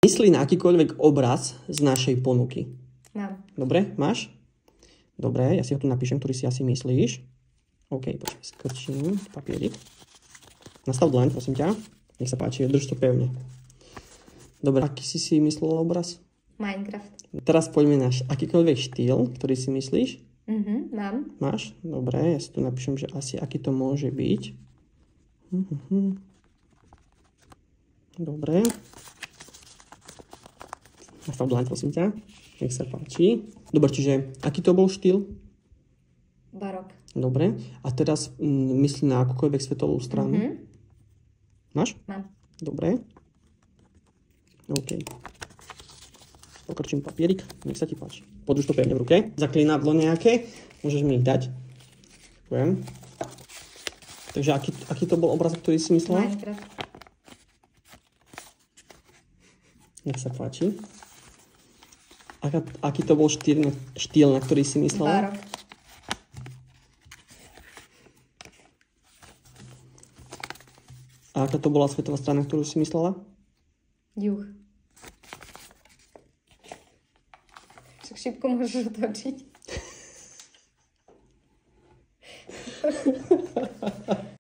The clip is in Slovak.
Myslí na akýkoľvek obraz z našej ponuky. Mám. Dobre, máš? Dobre, ja si ho tu napíšem, ktorý si asi myslíš. OK, počkaj, skrčím papierik. Nastav dlaň, prosím ťa. Nech sa páči, drž to pevne. Dobre, aký si myslel obraz? Minecraft. Teraz poďme na akýkoľvek štýl, ktorý si myslíš. Mám. Máš? Dobre, ja si tu napíšem, že asi aký to môže byť. Dobre. Nastav dlaň, prosím ťa. Nech sa páči. Dobre, čiže aký to bol štýl? Barok. Dobre. A teraz myslí na akúkoľvek svetovú stranu. Máš? Mám. Dobre. OK. Pokrčím papierik. Nech sa ti páči. Podrž to pevne v ruke. Zaklínadlo nejaké. Môžeš mi ich dať. Ďakujem. Takže aký to bol obraz, ktorý si myslela? Minecraft. Nech sa páči. Aký to bol štýl, na ktorý si myslela? Barok. A aká to bola svetová strana, ktorú si myslela? Juh. Však šipku môžeš otočiť.